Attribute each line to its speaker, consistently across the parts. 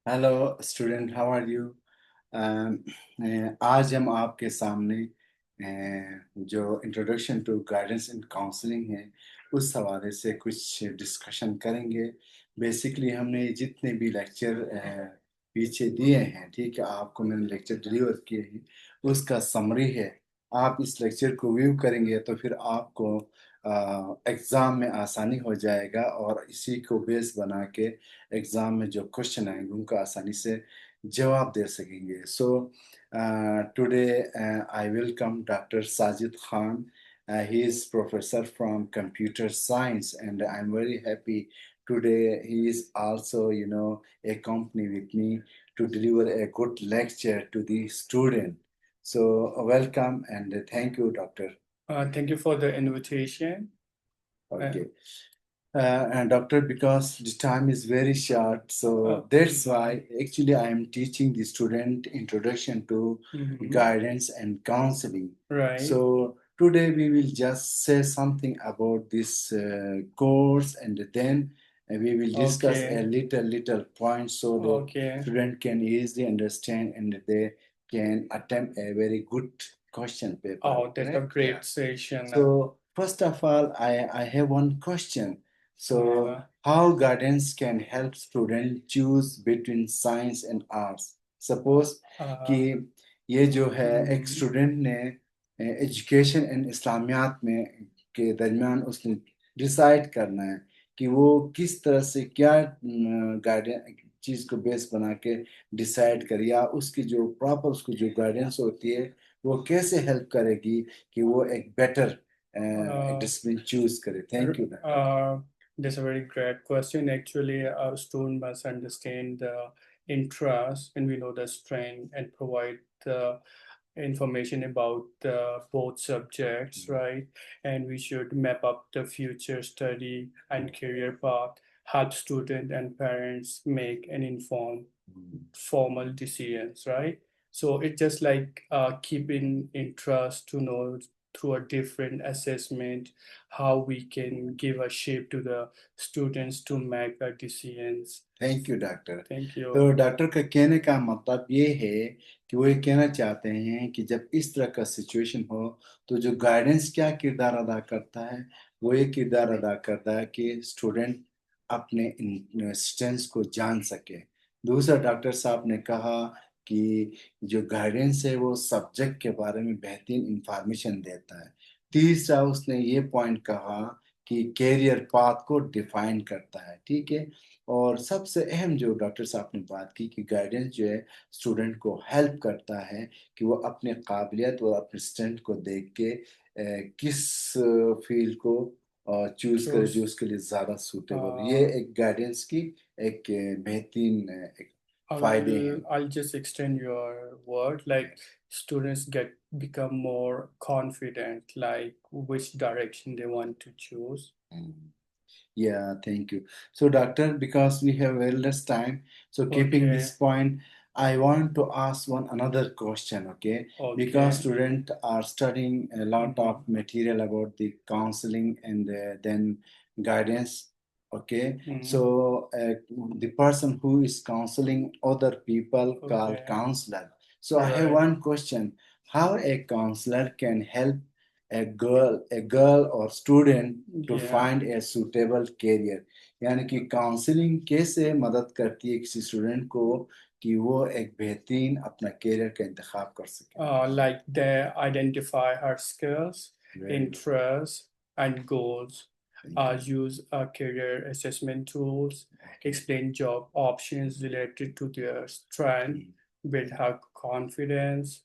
Speaker 1: Hello student, how are you? आज हम आपके सामने जो introduction to guidance and counselling है उस हवाले से कुछ डिस्कशन करेंगे। बेसिकली हमने जितने भी लेक्चर पीछे दिए हैं, ठीक है, आपको मैंने लेक्चर डिलीवर किए हैं, उसका समरी है। आप इस लेक्चर को व्यू करेंगे तो फिर आपको एग्ज़ाम में आसानी हो जाएगा और इसी को बेस बना के एग्ज़ाम में जो क्वेश्चन आएंगे उनका आसानी से जवाब दे सकेंगे। So today I welcome doctor Sajid Khan. He is professor from computer science, and I'm very happy today. He is also, accompany with me to deliver a good lecture to the student. So welcome and thank you, doctor.
Speaker 2: Thank you for the invitation.
Speaker 1: Okay. And doctor, because the time is very short, so that's why actually I am teaching the student introduction to guidance and counseling.
Speaker 2: Right.
Speaker 1: So today we will just say something about this course, and then we will discuss a little point so that student can easily understand and they can attempt a very good question paper.
Speaker 2: Oh, that's a
Speaker 1: Right?
Speaker 2: great
Speaker 1: Yeah.
Speaker 2: session.
Speaker 1: So first of all, I have one question. So how guidance can help student choose between science and arts? Suppose कि ये जो है एक student ने education and इस्लामियात में के दरमियान उसने डिसाइड करना है कि वो किस तरह से क्या गाइडेंस चीज़ को बेस बना के डिसाइड करे, या उसकी जो प्रॉपर उसको जो गाइडेंस होती है वो कैसे हेल्प करेगी कि वो एक बेटर discipline choose करे. Thank you, doctor.
Speaker 2: That's a very great question. Actually, our student must understand the interest, and we know the strength, and provide the information about both subjects, right? And we should map up the future study and career path, help student and parents make an informed, formal decisions, right? So it's just like keeping interest to know through a different assessment how we can give a shape to the students to make a decisions.
Speaker 1: Thank you doctor.
Speaker 2: Thank you.
Speaker 1: तो doctor का कहने का मतलब ये है कि वो ये कहना चाहते हैं कि जब इस तरह का सिचुएशन हो तो जो गाइडेंस क्या किरदार अदा करता है, वो ये किरदार अदा करता है कि स्टूडेंट अपने स्ट्रेंथ्स को जान सके। दूसरा, डॉक्टर साहब ने कहा कि जो गाइडेंस है वो सब्जेक्ट के बारे में बेहतरीन इंफॉर्मेशन देता है। तीसरा, उसने ये पॉइंट कहा कि कैरियर पाथ को डिफाइन करता है, ठीक है। और सबसे अहम जो डॉक्टर साहब ने बात की कि गाइडेंस जो है स्टूडेंट को हेल्प करता है कि वो अपने काबिलियत और अपने स्ट्रेंथ को देख के किस फील्ड को चूज करे जो उसके लिए ज़्यादा सूटेबल। ये एक गाइडेंस की एक बेहतरीन एक फायदे हैं।
Speaker 2: I'll just extend your word. Like students become more confident, like which direction they want to choose.
Speaker 1: Yeah, thank you. So, doctor, because we have very less time, so keeping
Speaker 2: Okay.
Speaker 1: this point, I want to ask one another question, okay? Because
Speaker 2: Okay.
Speaker 1: students are studying a lot of material about the counseling and then guidance, okay? So, the person who is counseling other people called
Speaker 2: Okay.
Speaker 1: counselor. So, I have
Speaker 2: Right.
Speaker 1: one question. How a counselor can help a girl or student to
Speaker 2: Yeah.
Speaker 1: find a suitable career? यानी कि counselling कैसे मदद करती है किसी student को कि वो एक बेहतरीन अपना कैरियर का इंतखाब कर सके?
Speaker 2: Like they identify her skills,
Speaker 1: Very good.
Speaker 2: interests, and goals. Use career assessment tools, explain job options related to their strength, build her confidence,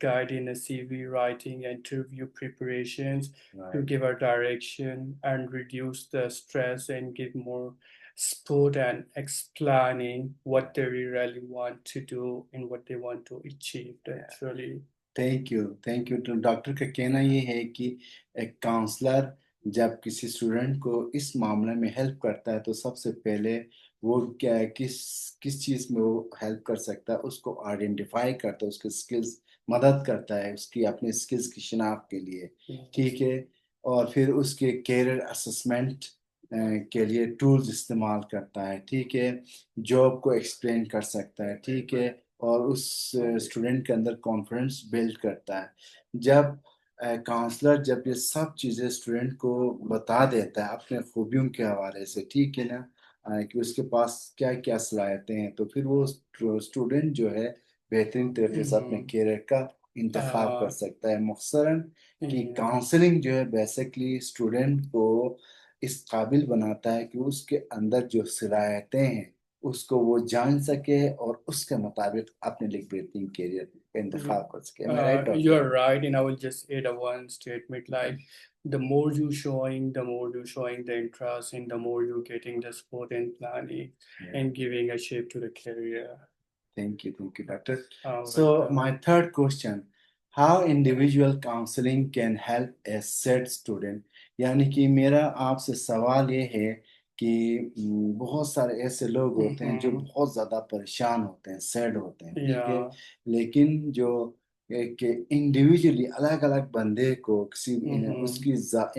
Speaker 2: guide in a CV writing, interview preparations to
Speaker 1: Right.
Speaker 2: give her direction and reduce the stress and give more support and explaining what they really want to do and what they want to achieve actually.
Speaker 1: Thank you. तो doctor का कहना ये है कि एक counsellor जब किसी student को इस मामले में हेल्प करता है तो सबसे पहले वो क्या है, किस किस चीज़ में वो हेल्प कर सकता है उसको आइडेंटिफाई करता है, उसके स्किल्स मदद करता है उसकी अपने स्किल्स की शिनाख्त के लिए, ठीक है। और फिर उसके कैरियर असेसमेंट के लिए टूल्स इस्तेमाल करता है, ठीक है, जॉब को एक्सप्लेन कर सकता है, ठीक है, और उस स्टूडेंट के अंदर कॉन्फिडेंस बिल्ड करता है। जब काउंसलर जब ये सब चीज़ें स्टूडेंट को बता देता है अपने खूबियों के हवाले से, ठीक है ना, कि उसके पास क्या क्या सलाहियतें हैं, तो फिर वो स्टूडेंट जो है बेहतरीन तरीके से अपने
Speaker 2: Mhm.
Speaker 1: करियर का इंतखाब कर
Speaker 2: Uh,
Speaker 1: सकता है। मुख्तसरन कि
Speaker 2: yeah.
Speaker 1: काउंसलिंग जो है बेसिकली स्टूडेंट को इस काबिल बनाता है कि उसके अंदर जो सलाहियतें हैं उसको वो जान सके और उसके मुताबिक अपने लिए बेहतरीन करियर का
Speaker 2: Mm,
Speaker 1: इंतखाब कर सके। मैं right doctor?
Speaker 2: you're right, and I will just add a one statement like the more you showing the interest, and the more you getting the support and planning and giving a shape to the career.
Speaker 1: Thank you, doctor. So
Speaker 2: Welcome.
Speaker 1: my third question, how individual counseling can help a sad student? यानी कि मेरा आपसे सवाल ये है कि बहुत सारे ऐसे लोग होते हैं जो
Speaker 2: Mm-hmm.
Speaker 1: बहुत ज़्यादा परेशान होते हैं, सैड होते हैं, ठीक है,
Speaker 2: Yeah.
Speaker 1: लेकिन जो कि इंडिविजुअली अलग अलग बंदे को किसी
Speaker 2: Mm-hmm.
Speaker 1: उसकी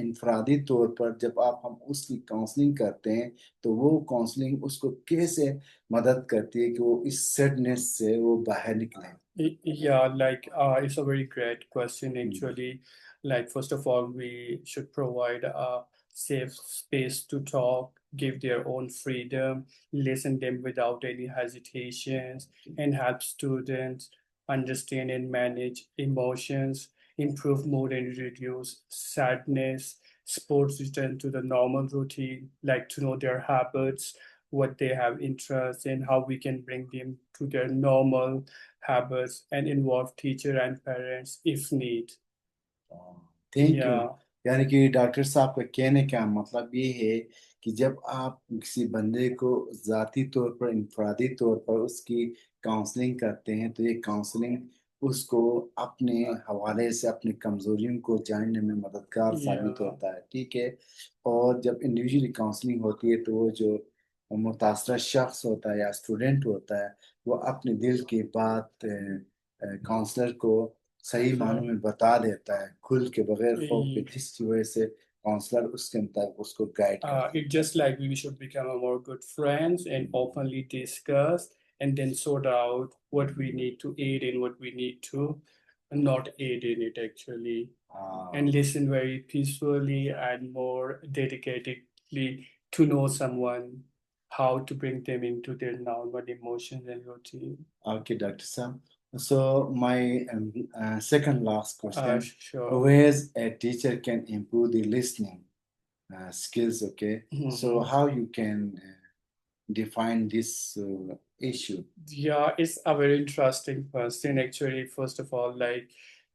Speaker 1: इनफरादी तौर पर जब हम उसकी काउंसलिंग करते हैं तो वो काउंसलिंग उसको कैसे मदद करती है कि वो इस सैडनेस से वो बाहर निकले।
Speaker 2: Yeah, like it's a very great question
Speaker 1: hmm,
Speaker 2: actually. Like first of all, we should provide a safe space to talk, give their own freedom, listen them without any hesitations, and help students understand and manage emotions, improve mood and reduce sadness, sports return to the normal routine, like to know their habits, what they have interest in, how we can bring them to their normal habits and involve teacher and parents if need.
Speaker 1: Thank you.
Speaker 2: Yeah,
Speaker 1: यानी कि doctor साहब का कहने का मतलब ये है कि जब आप किसी बंदे को ज़ाती तौर पर इनफरादी तौर पर उसकी काउंसलिंग करते हैं तो ये काउंसलिंग उसको अपने हवाले से अपनी कमजोरियों को जानने में मददगार साबित
Speaker 2: yeah,
Speaker 1: होता है, ठीक है, और जब इंडिविजुअली काउंसलिंग होती है तो वो जो मुतासरा शख्स होता है या स्टूडेंट होता है वो अपने दिल की बात काउंसलर को सही मानों में बता देता है खुल के बगैर खौफ के,
Speaker 2: yeah.
Speaker 1: जिसकी वजह से काउंसलर उसके मुताबिक उसको गाइड करता है।
Speaker 2: It's just like we should become a more good friends and openly discuss and then sort out what we need to aid in, what we need to not aid in it actually, and
Speaker 1: हाँ,
Speaker 2: listen very peacefully and more dedicatedly to know someone, how to bring them into their normal emotions and routine.
Speaker 1: Okay doctor साहब, so my second last question,
Speaker 2: Sure.
Speaker 1: ways a teacher can improve the listening skills, okay, so
Speaker 2: Mhm.
Speaker 1: how you can define this issue?
Speaker 2: Yeah, it's a very interesting question actually. First of all, like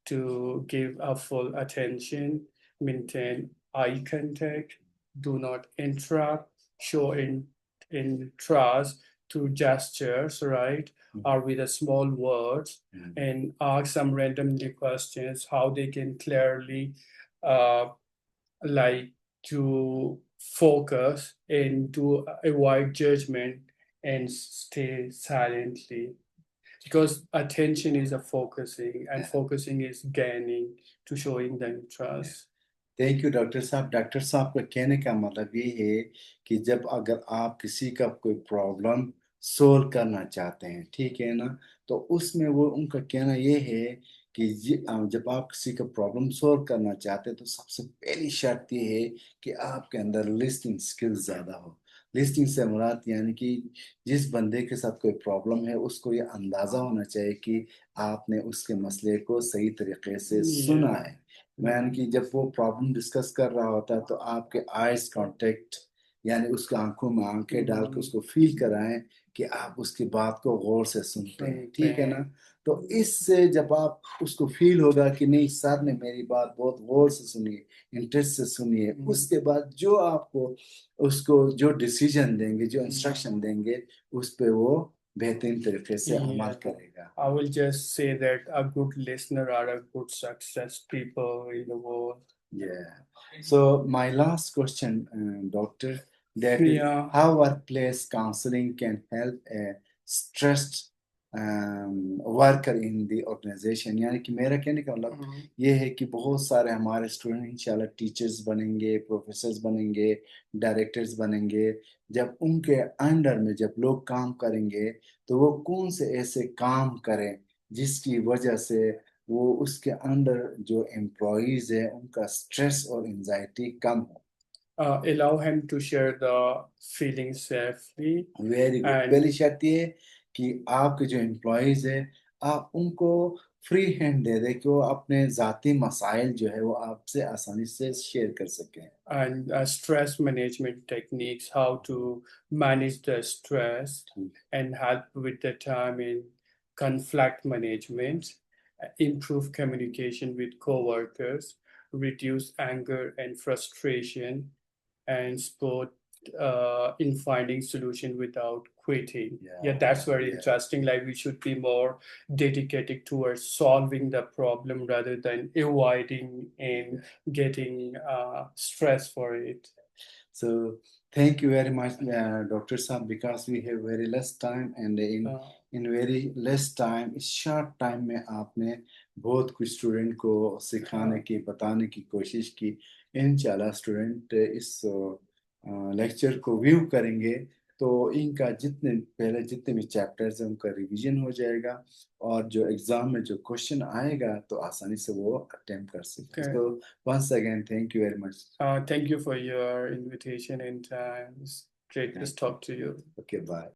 Speaker 2: to give a full attention, maintain eye contact, do not interrupt, show in trust through gestures, right? Or with a small words, and ask some randomly questions, how they can clearly uh like to focus and to avoid judgment and stay silently because attention is a focusing and focusing is gaining to showing the interest.
Speaker 1: Thank you doctor साहब। Doctor साहब का कहने का मतलब ये है कि जब अगर आप किसी का कोई प्रॉब्लम सोल्व करना चाहते हैं, ठीक है ना, तो उसमें वो उनका कहना ये है कि जब आप किसी का प्रॉब्लम सोल्व करना चाहते हैं तो सबसे पहली शर्त ये है कि आपके अंदर लिस्टिंग स्किल्स ज़्यादा हो। लिस्टिंग से मुराद यानी कि जिस बंदे के साथ कोई प्रॉब्लम है उसको ये अंदाज़ा होना चाहिए कि आपने उसके मसले को सही तरीके से सुना
Speaker 2: Yeah.
Speaker 1: है। यानी कि जब वो प्रॉब्लम डिस्कस कर रहा होता है तो आपके आइज कांटेक्ट यानी उसके आंखों में आंखें डाल के उसको फील कराएं कि आप उसकी बात को गौर से सुनते हैं, ठीक है ना, तो इससे जब आप उसको फील होगा कि नहीं सर ने मेरी बात बहुत गौर से सुनी है, इंटरेस्ट से सुनी है, उसके बाद जो आपको उसको जो डिसीजन देंगे, जो इंस्ट्रक्शन देंगे, उस पे वो बेहतरीन तरीके से अमल
Speaker 2: Yeah.
Speaker 1: करेगा।
Speaker 2: I will just say that a good listener are a good success people in the world.
Speaker 1: Yeah. So my last question, doctor, that
Speaker 2: Yeah.
Speaker 1: how workplace counseling can help a stressed. Worker in the organisation. यानी कि मेरा कहने का मतलब ये है कि बहुत सारे हमारे स्टूडेंट इंशाल्लाह टीचर्स बनेंगे, प्रोफेसर्स बनेंगे, डायरेक्टर्स बनेंगे। जब उनके अंडर में जब लोग काम करेंगे तो वो कौन से ऐसे काम करें जिसकी वजह से वो उसके अंडर जो एम्प्लॉयज है उनका स्ट्रेस और एंजाइटी कम हो।
Speaker 2: Allow him to share the feelings safely
Speaker 1: very good.
Speaker 2: and
Speaker 1: पहली शर्त ये है कि आपके जो एम्प्लॉयज है आप उनको फ्री हैंड दे दें कि वो अपने जाती मसाइल जो है वो आपसे आसानी से शेयर कर सकें।
Speaker 2: stress management techniques, how to manage the stress and help with the time in conflict management, improve communication with coworkers, reduce anger and frustration, and support in finding solution without quitting. Yeah, that's very interesting. Like we should be more dedicated towards solving the problem rather than avoiding and getting stress for it.
Speaker 1: So thank you very much, Dr. Saab, because we have very less time, and in very less time, इस short time में आपने बहुत कुछ student को सिखाने की बताने की कोशिश की। इंशाल्लाह स्टूडेंट इस लेक्चर को व्यू करेंगे तो इनका जितने पहले जितने भी चैप्टर्स हैं उनका रिवीजन हो जाएगा और जो एग्जाम में जो क्वेश्चन आएगा तो आसानी से वो अटेम्प्ट कर सकते हैं। So once again, thank you very much.
Speaker 2: Thank you for your invitation and it's great to talk to you.
Speaker 1: Okay, bye.